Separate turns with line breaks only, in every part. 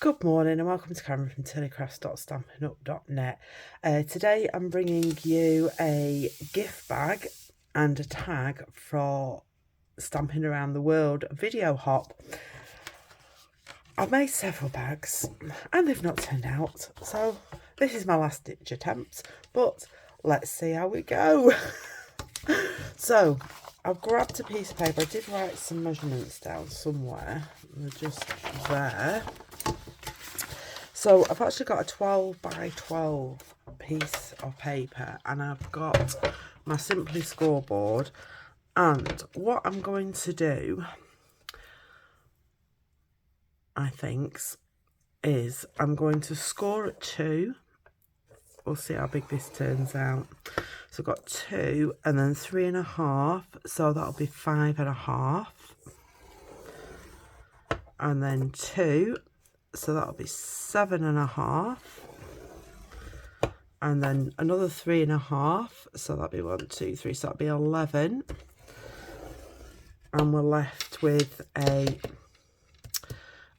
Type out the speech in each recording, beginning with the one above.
Good morning and welcome to Cameron from tilleykrafts.stampinupuk.net. Today I'm bringing you a gift bag and a tag for Stamping Around the World video hop. I've made several bags and they've not turned out, so this is my last ditch attempt, but let's see how we go. So I've grabbed a piece of paper. I did write some measurements down somewhere, they're just there. So I've actually got a 12 by 12 piece of paper and I've got my Simply scoreboard, and what I'm going to do, I think, is I'm going to score at 2. We'll see how big this turns out. So I've got 2 and then 3.5, so that'll be 5.5, and then 2, so that'll be 7.5, and then another 3.5, so that'll be 1, 2, 3, so that'll be 11, and we're left with a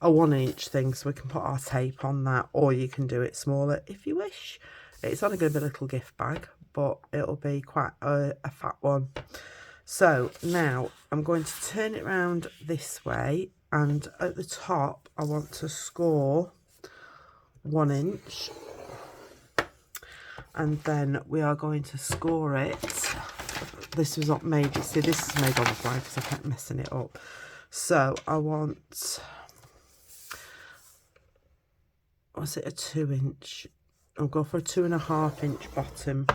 1-inch thing, so we can put our tape on that, or you can do it smaller if you wish. It's only going to be a little gift bag, but it'll be quite a fat one. So now I'm going to turn it around this way, and at the top I want to score 1 inch, and then we are going to score it. This was not made, you see, this is made on the fly because I kept messing it up. So I want, was it a 2-inch? I'll go for a 2.5-inch bottom,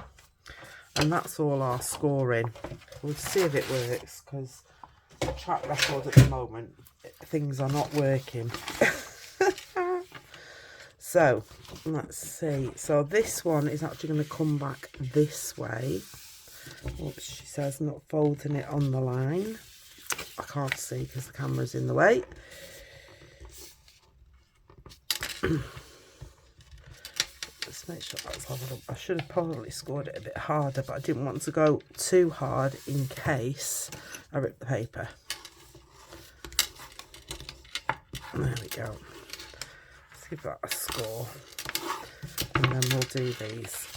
and that's all our scoring. We'll see if it works, because the track record at the moment, things are not working. So let's see. So this one is actually going to come back this way. Oops, she says not folding it on the line. I can't see because the camera's in the way. Let's make sure that's leveled up. I should have probably scored it a bit harder, but I didn't want to go too hard in case I ripped the paper. There we go. Let's give that a score, and then we'll do these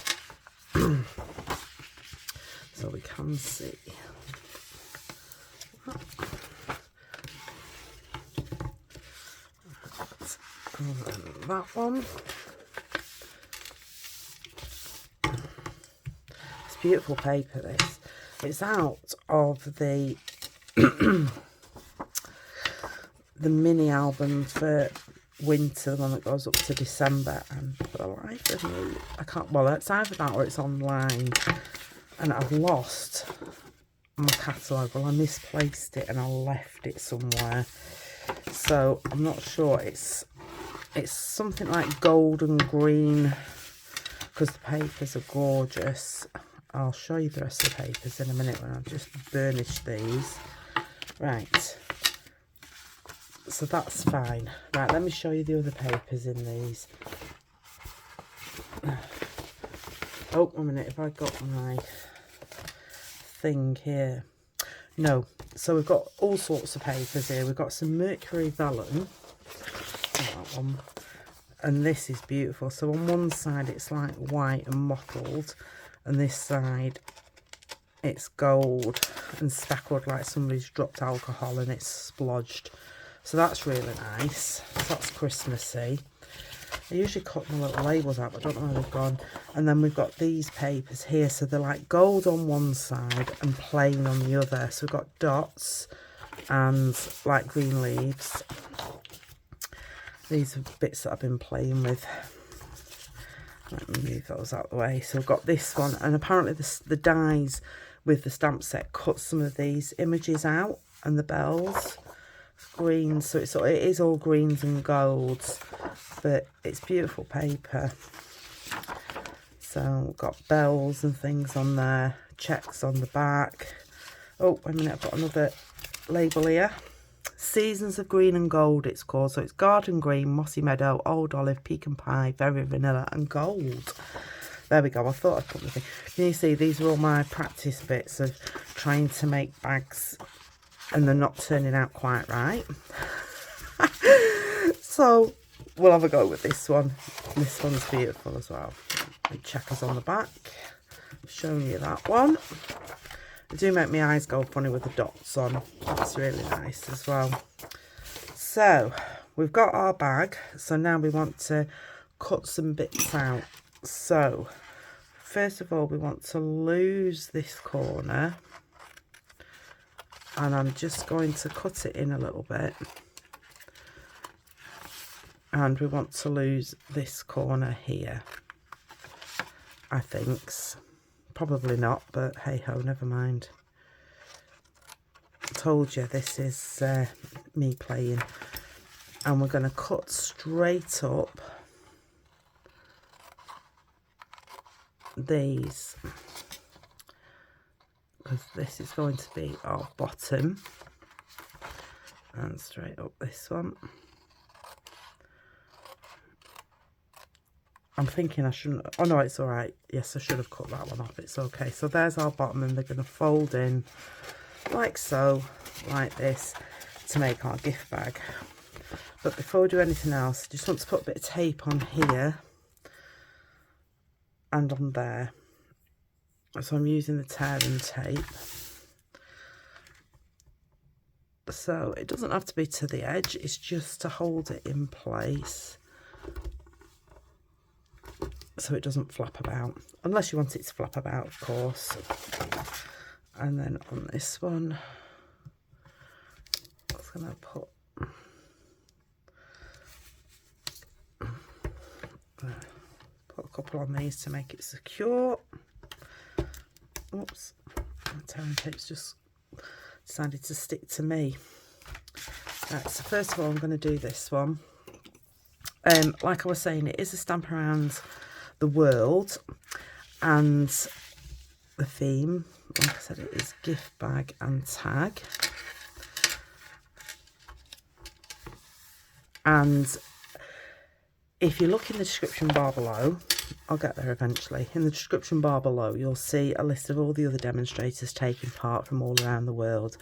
so we can see. And then that one. It's beautiful paper, this. It's out of the the mini album for winter, the one that goes up to December, and for the life of me, I can't, well, it's either that or it's online, and I've lost my catalogue. Well, I misplaced it and I left it somewhere, so I'm not sure. It's something like gold and green, because the papers are gorgeous. I'll show you the rest of the papers in a minute when I've just burnished these. Right, so that's fine. Right, let me show you the other papers in these. Oh, 1 minute, have I got my thing here? No. So we've got all sorts of papers here. We've got some mercury vellum, that one, and this is beautiful. So on one side it's like white and mottled, and this side it's gold and speckled like somebody's dropped alcohol and it's splodged. So that's really nice. So that's Christmassy. I usually cut my little labels out, but I don't know where they've gone. And then we've got these papers here. So they're like gold on one side and plain on the other. So we've got dots and like green leaves. These are bits that I've been playing with. Let me move those out of the way. So we've got this one, and apparently the dies with the stamp set cut some of these images out, and the bells. Green, so it is all greens and golds, but it's beautiful paper. So we've got bells and things on there, checks on the back. Oh, wait a minute, I've got another label here. Seasons of Green and Gold, it's called. So it's garden green, mossy meadow, old olive, pecan pie, berry vanilla, and gold. There we go. I thought I'd put the thing. Can you see, these are all my practice bits of trying to make bags, and they're not turning out quite right. So we'll have a go with this one. This one's beautiful as well. And checkers on the back. Showing you that one. They do make my eyes go funny with the dots on. That's really nice as well. So we've got our bag. So now we want to cut some bits out. So first of all, we want to lose this corner. And I'm just going to cut it in a little bit. And we want to lose this corner here, I think. Probably not, but hey ho, never mind. I told you, this is me playing. And we're going to cut straight up these, because this is going to be our bottom. And straight up this one. I'm thinking I shouldn't. Oh no, it's all right. Yes, I should have cut that one off. It's okay. So there's our bottom, and they're going to fold in like so, like this, to make our gift bag. But before we do anything else, I just want to put a bit of tape on here and on there. So I'm using the tearing tape. So it doesn't have to be to the edge. It's just to hold it in place, so it doesn't flap about, unless you want it to flap about, of course. And then on this one, I was going to put a couple on these to make it secure. Oops, the tearing tape's just decided to stick to me. Right, so first of all, I'm going to do this one. Like I was saying, it is a stamp around the world, and the theme, like I said, it is gift bag and tag. And if you look in the description bar below, I'll get there eventually, in the description bar below you'll see a list of all the other demonstrators taking part from all around the world,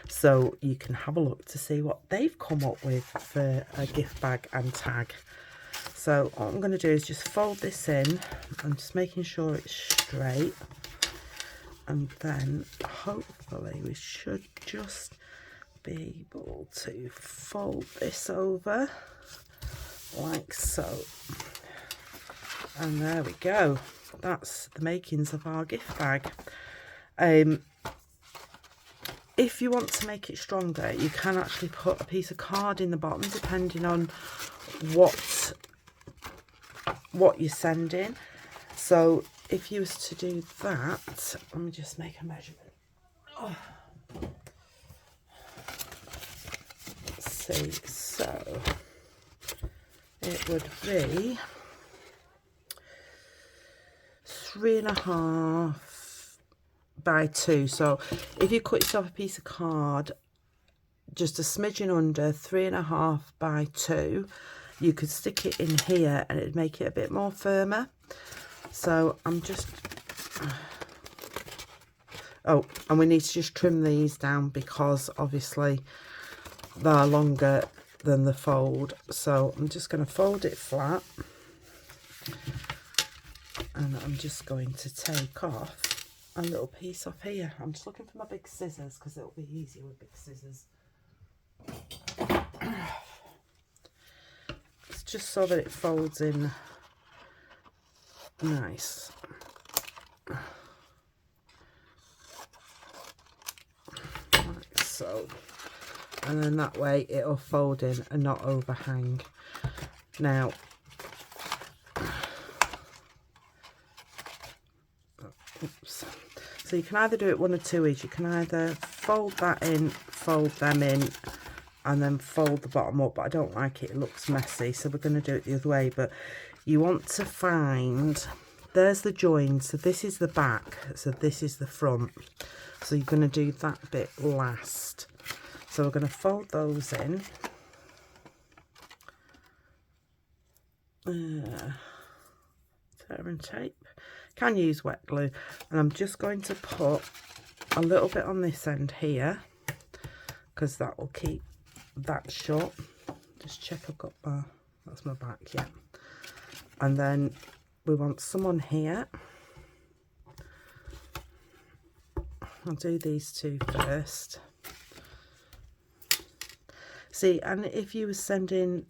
so you can have a look to see what they've come up with for a gift bag and tag. So what I'm going to do is just fold this in. I'm just making sure it's straight, and then hopefully we should just be able to fold this over like so. And there we go. That's the makings of our gift bag. If you want to make it stronger, you can actually put a piece of card in the bottom, depending on what you're sending. So if you was to do that, let me just make a measurement. Oh. Let's see, so it would be 3.5 by 2. So if you cut yourself a piece of card just a smidgen under 3.5 by 2, you could stick it in here and it'd make it a bit more firmer. So I'm just oh, and we need to just trim these down because obviously they're longer than the fold. So I'm just going to fold it flat, and I'm just going to take off a little piece off here. I'm just looking for my big scissors because it'll be easier with big scissors. It's just so that it folds in nice. Like so. And then that way it'll fold in and not overhang. Now, oops. So you can either do it one or two ways. You can either fold that in, fold them in, and then fold the bottom up, but I don't like it. It looks messy, so we're going to do it the other way. But you want to find, there's the join, so this is the back, so this is the front. So you're going to do that bit last. So we're going to fold those in. Tearing tape. Can use wet glue, and I'm just going to put a little bit on this end here because that will keep that shut. Just check I've got my That's my back, yeah. And then we want some on here. I'll do these two first. See, and if you were sending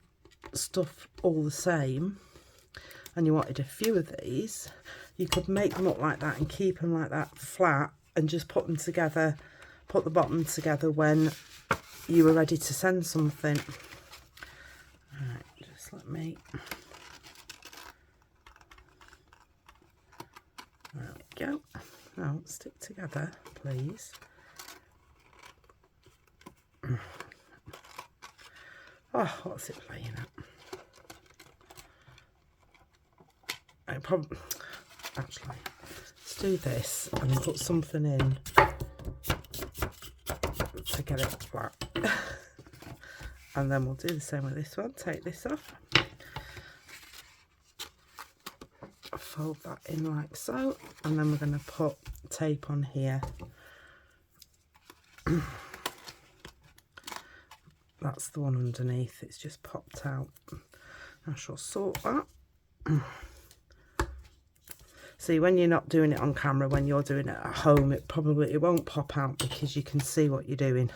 stuff all the same and you wanted a few of these, you could make them up like that and keep them like that flat and just put them together, put the bottom together when you were ready to send something. Right, just let me... There we go. Now, stick together, please. Oh, what's it playing at? I probably... Actually, let's do this and put something in to get it flat. And then we'll do the same with this one. Take this off. Fold that in like so. And then we're going to put tape on here. That's the one underneath. It's just popped out. I shall sort that. See, when you're not doing it on camera, when you're doing it at home, it won't pop out because you can see what you're doing.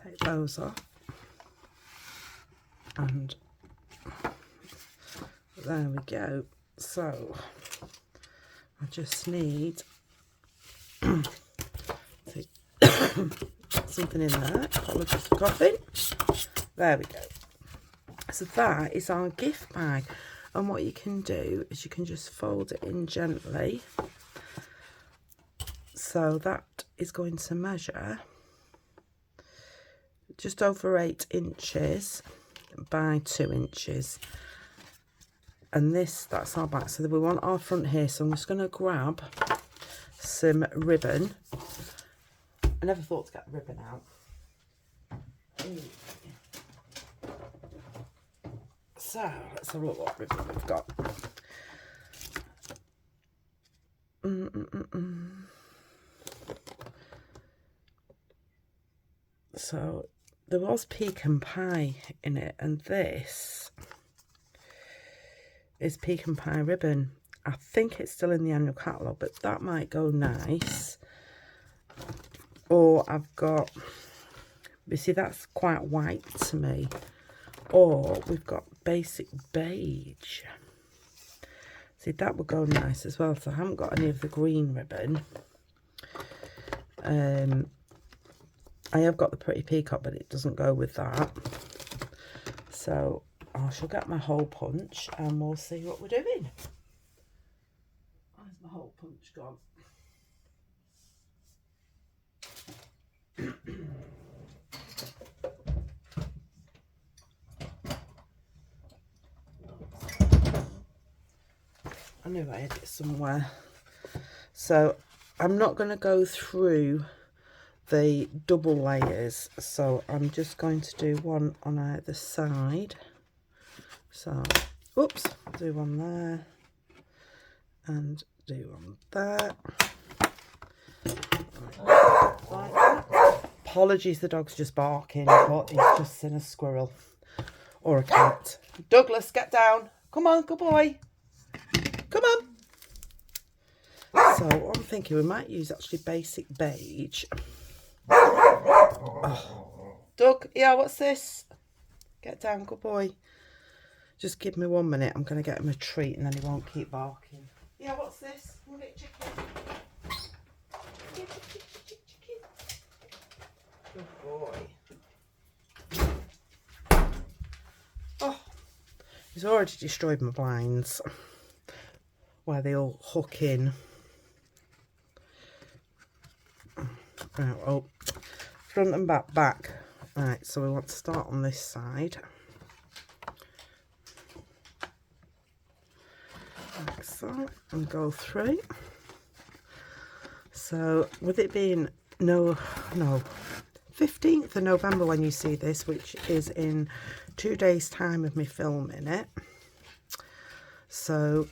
Take those off. And there we go. So I just need something in there. Apologies for coughing. There we go. So that is our gift bag, and what you can do is you can just fold it in gently. So that is going to measure just over 8 inches by 2 inches. And that's our back. So we want our front here. So I'm just going to grab some ribbon. I never thought to get the ribbon out. So let's have a look what ribbon we've got. So there was pecan pie in it, and this is pecan pie ribbon. I think it's still in the annual catalogue, but that might go nice. Or I've got, you see, that's quite white to me. Or we've got basic beige. See, that would go nice as well. So I haven't got any of the green ribbon. I have got the pretty peacock, but it doesn't go with that. So I shall get my hole punch and we'll see what we're doing. Where's my hole punch gone? I knew I had it somewhere. So I'm not going to go through the double layers, so I'm just going to do one on either side. So, whoops, do one there and do one there. Like that. Apologies, the dog's just barking, but he's just seen a squirrel or a cat. Douglas, get down. Come on, good boy. Come on. So what I'm thinking, we might use actually basic beige. Oh. Doug, yeah, what's this? Get down, good boy. Just give me 1 minute. I'm going to get him a treat and then he won't keep barking. Yeah, what's this? Want to get chicken? Chicken. Good boy. Oh, he's already destroyed my blinds where they all hook in. Right, oh, front and back. Right, so we want to start on this side. Like so, and go through. So, with it being no, 15th of November when you see this, which is in 2 days' time of me filming it. So,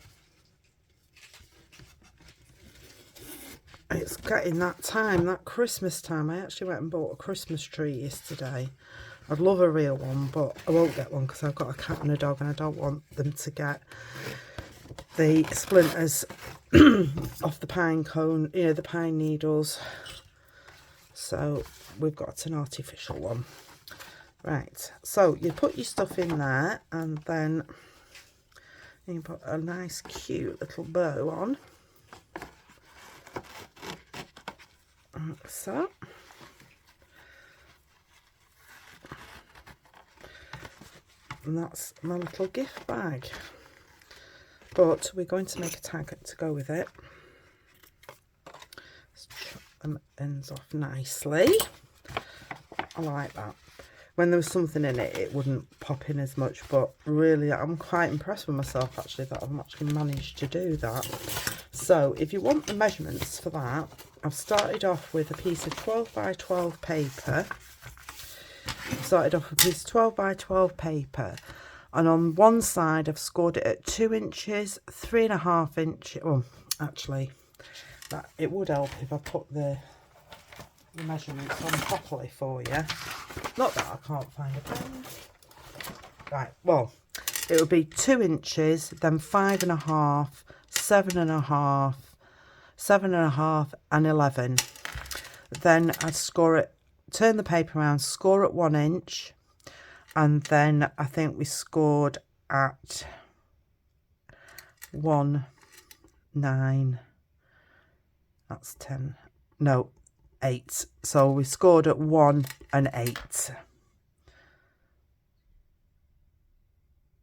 it's getting that time, that Christmas time. I actually went and bought a Christmas tree yesterday. I'd love a real one, but I won't get one because I've got a cat and a dog and I don't want them to get the splinters off the pine cone, you know, the pine needles. So we've got an artificial one. Right, so you put your stuff in there and then you put a nice cute little bow on. Like so. And that's my little gift bag. But we're going to make a tag to go with it. Let's chop them ends off nicely. I like that. When there was something in it, it wouldn't pop in as much, but really I'm quite impressed with myself actually that I've actually managed to do that. So if you want the measurements for that, I've started off with a piece of 12 by 12 paper. Started off with a piece of 12 by 12 paper, and on one side I've scored it at 2 inches, 3.5 inches. Well, actually, that it would help if I put the measurements on properly for you. Not that I can't find a pen. Right, well, it would be 2 inches, then 5.5, 7.5, 7.5, and 11. Then I'd score it. Turn the paper around, score at 1 inch, and then I think we scored at 1.9. That's 10. No, 8. So we scored at 1 and 8.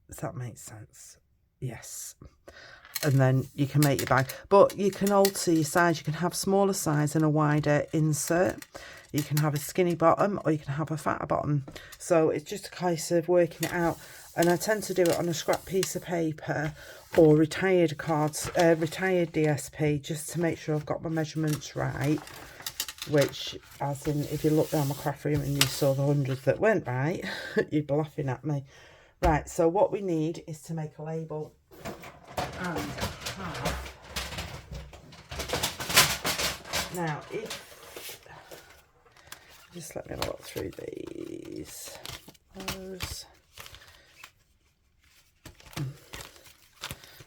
Does that make sense? Yes. And then you can make your bag, but you can alter your size. You can have smaller size and a wider insert. You can have a skinny bottom or you can have a fatter bottom. So it's just a case of working it out. And I tend to do it on a scrap piece of paper or retired cards, retired DSP, just to make sure I've got my measurements right. Which, as in, if you look down my craft room and you saw the hundreds that weren't right, you'd be laughing at me. Right, so what we need is to make a label. And have, now if just let me look through these. Those.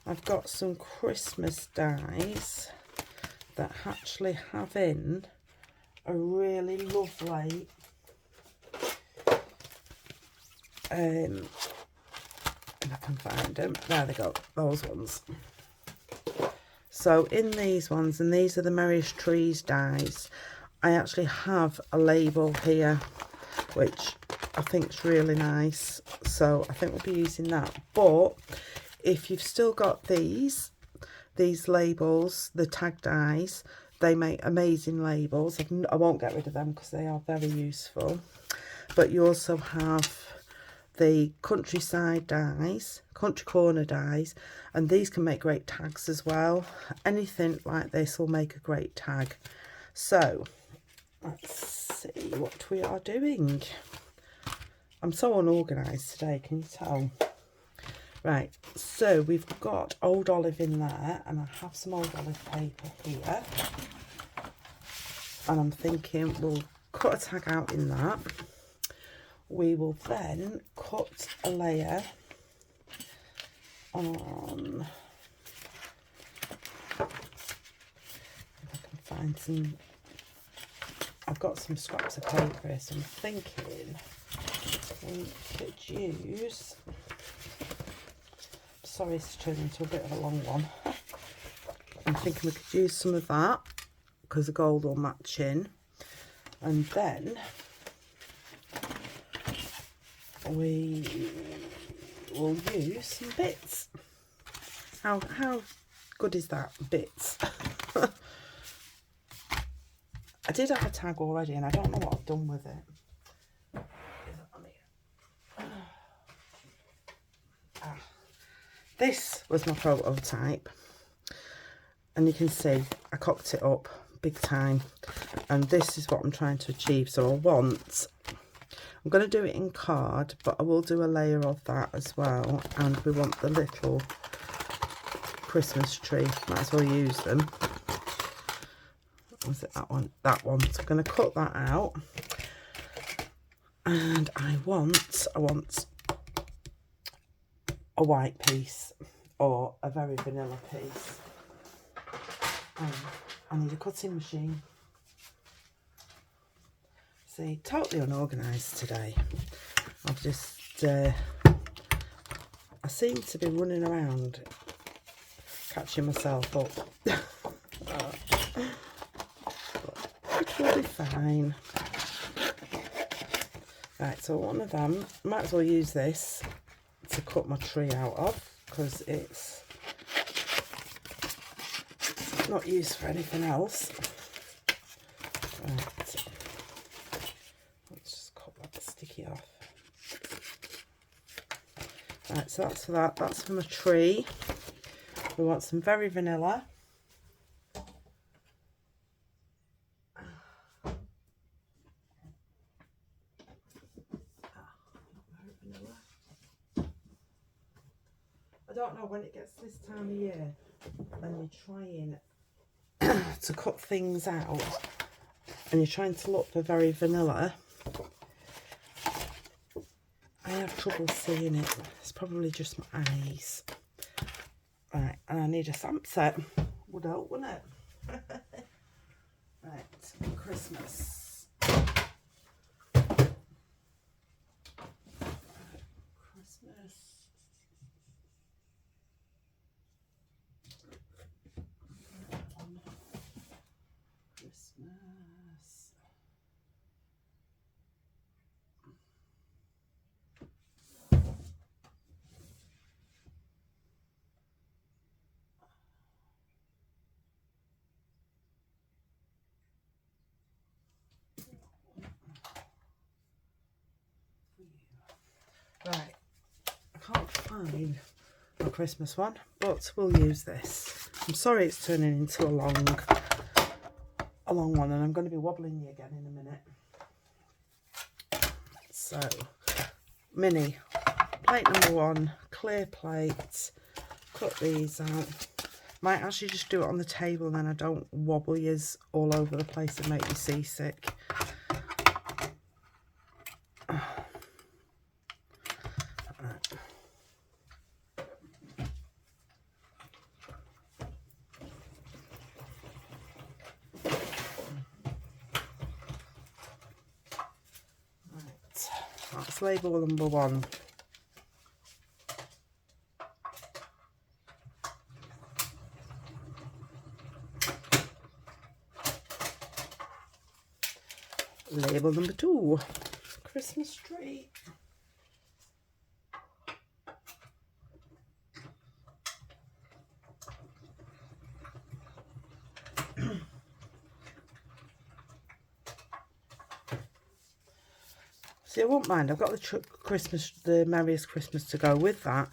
I've got some Christmas dies that actually have in a really lovely if I can find them, there they go, those ones. So in these ones, and these are the Merriest Trees dies, I actually have a label here which I think is really nice, so I think we'll be using that. But if you've still got these labels, the tag dies, they make amazing labels. I won't get rid of them because they are very useful. But you also have the countryside dies, country corner dies, and these can make great tags as well. Anything like this will make a great tag. So let's see what we are doing. I'm so unorganised today, can you tell? Right, so we've got old olive in there, and I have some old olive paper here, and I'm thinking we'll cut a tag out in that. We will then cut a layer on, if I can find some, I've got some scraps of paper here, so I'm thinking we could use, sorry it's turned into a bit of a long one, I'm thinking we could use some of that because the gold will match in, and then we will use some bits. How good is that? Bits. I did have a tag already and I don't know what I've done with it. This was my prototype, and you can see I cocked it up big time, and this is what I'm trying to achieve. So I'm going to do it in card, but I will do a layer of that as well, and we want the little Christmas tree, might as well use them. Was it that one? That one. So I'm going to cut that out. And I want a white piece or a very vanilla piece. I need a cutting machine. See, totally unorganised today. I've just, I seem to be running around catching myself up. It will be fine. Right, so one of them, might as well use this to cut my tree out of, because it's not used for anything else. Right, let's just cut that sticky off. Right, so that's for that. That's for my tree. We want some very vanilla. I don't know, when it gets this time of year and you're trying to cut things out and you're trying to look for very vanilla, I have trouble seeing it. It's probably just my eyes. Right, and I need a stamp set. Would help, wouldn't it? Right, Christmas. Right, I can't find my Christmas one, but we'll use this. I'm sorry it's turning into a long one, and I'm going to be wobbling you again in a minute. So, mini, plate number 1, clear plate, cut these out. Might actually just do it on the table, and then I don't wobble yous all over the place and make you seasick. That's label number 1. Label number 2, Christmas tree. See, I won't mind. I've got the merriest Christmas to go with that.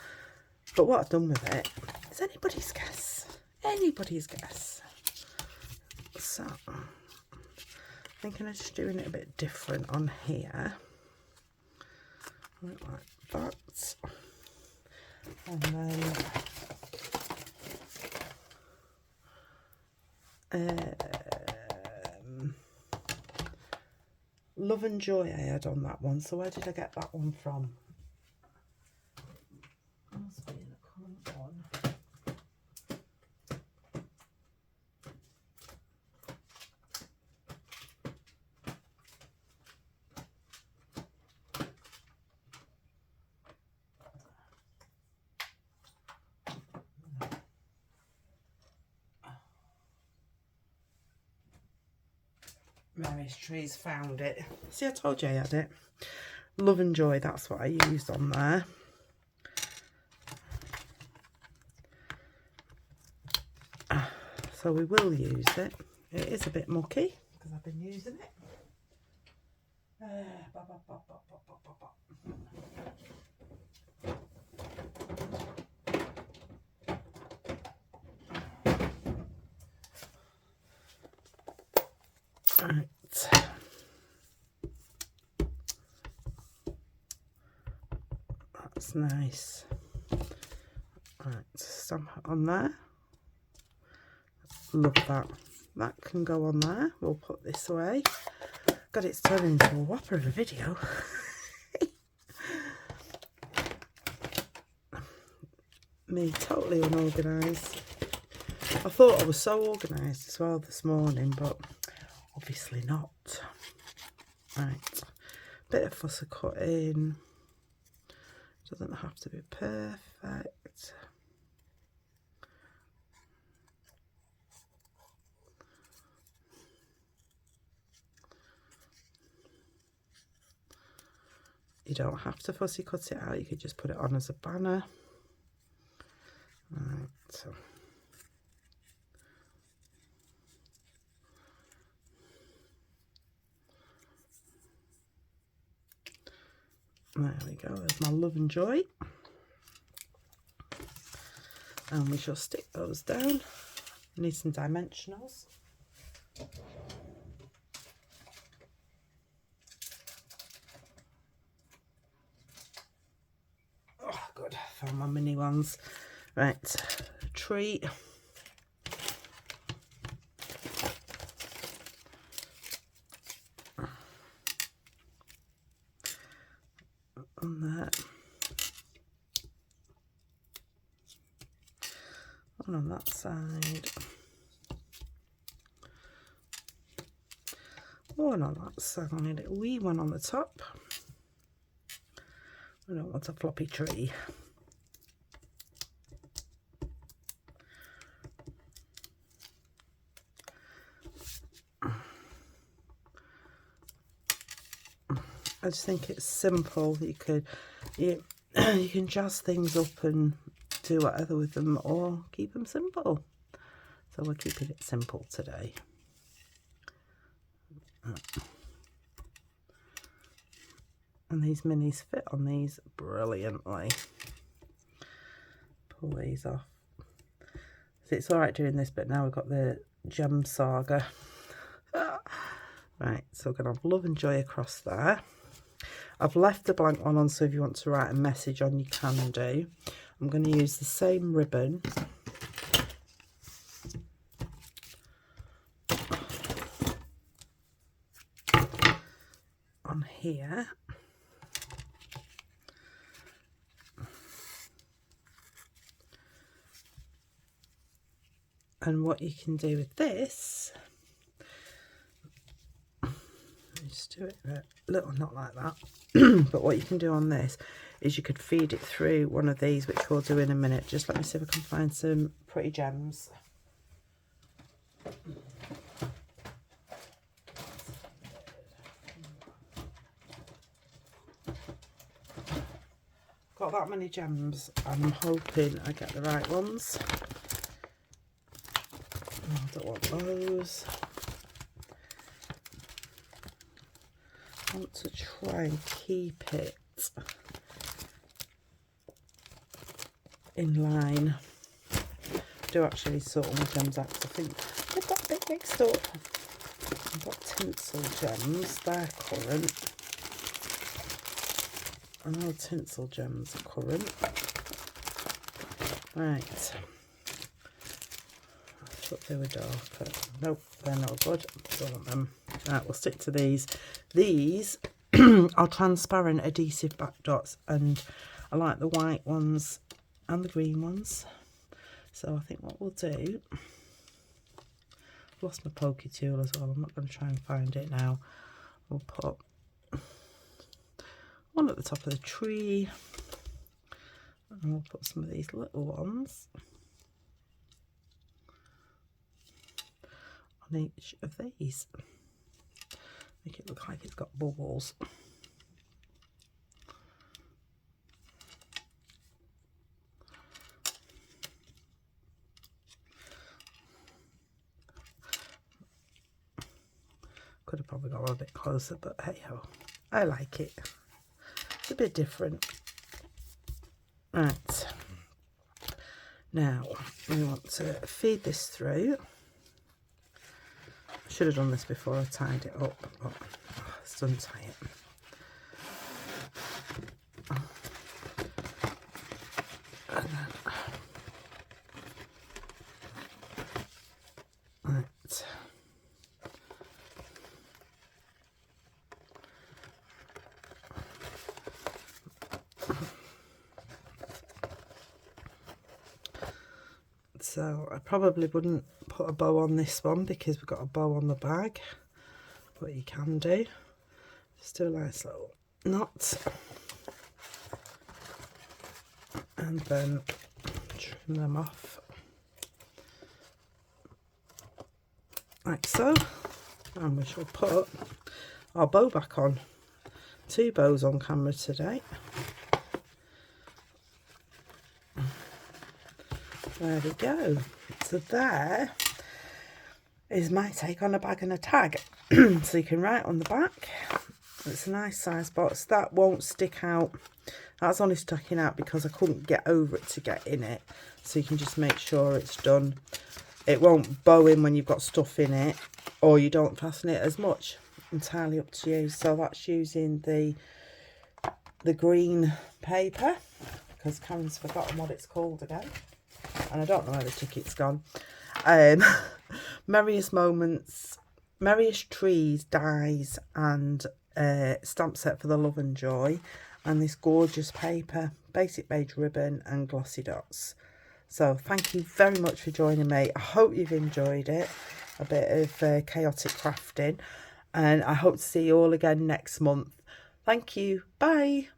But what I've done with it is anybody's guess. Anybody's guess. So, I'm thinking of just doing it a bit different on here. Like that. And then Love and Joy I had on that one. So where did I get that one from? Must be in the current one. Mary's Trees found it. See, I told you I had it. Love and Joy, that's what I used on there. So we will use it. It is a bit mucky because I've been using it. Right. That's nice. Right, stamp it on there. Love that. that can go on there. We'll put this away. God, it's turned into a whopper of a video. Me totally unorganised. I thought I was so organised as well this morning, but obviously not. Right, bit of fussy cutting. Doesn't have to be perfect. You don't have to fussy cut it out, you could just put it on as a banner. Right, so there we go, there's my love and joy. And we shall stick those down. Need some dimensionals. Oh, good, found my mini ones. Right, tree. On that. One on that side. One on that side. A wee one on the top. I don't want a floppy tree. I just think it's simple. You can jazz things up and do whatever with them, or keep them simple. So we're keeping it simple today. And these minis fit on these brilliantly. Pull these off. So it's all right doing this, but now we've got the gem saga. Right, so we're going to have love and joy across there. I've left the blank one on, so if you want to write a message on, you can do. I'm going to use the same ribbon on here. And what you can do with this, just do it a little, not like that, but what you can do on this is you could feed it through one of these, which we'll do in a minute. Just let me see if I can find some pretty gems. Got that many gems. I'm hoping I get the right ones. I don't want those. I want to try and keep it in line. I do actually sort all my gems out, because I think they've got a bit mixed up. I've got tinsel gems, they're current. I know tinsel gems are current. Right. I thought they were darker. Nope, they're not good. Don't want them. Right, we'll stick to these. These are transparent adhesive back dots, and I like the white ones and the green ones. So I think what we'll do, I've lost my pokey tool as well. I'm not going to try and find it now. We'll put one at the top of the tree, and we'll put some of these little ones on each of these. Make it look like it's got bubbles. Could have probably got a bit closer, but hey ho, I like it. It's a bit different. Right, now we want to feed this through. I should have done this before I tied it up, but let's untie it. And then, right, So I probably wouldn't put a bow on this one because we've got a bow on the bag, but you can do. Just do a nice little knot and then trim them off like so, and we shall put our bow back on. 2 bows on camera today. There we go. So there is my take on a bag and a tag. So you can write on the back. It's a nice size box. That won't stick out. That's only sticking out because I couldn't get over it to get in it. So you can just make sure it's done. It won't bow in when you've got stuff in it, or you don't fasten it as much. Entirely up to you. So that's using the green paper, because Karen's forgotten what it's called again. And I don't know where the ticket's gone. Merriest Moments, Merriest Trees, Dies, and stamp set for the Love and Joy. And this gorgeous paper, basic beige ribbon and glossy dots. So thank you very much for joining me. I hope you've enjoyed it. A bit of chaotic crafting. And I hope to see you all again next month. Thank you. Bye.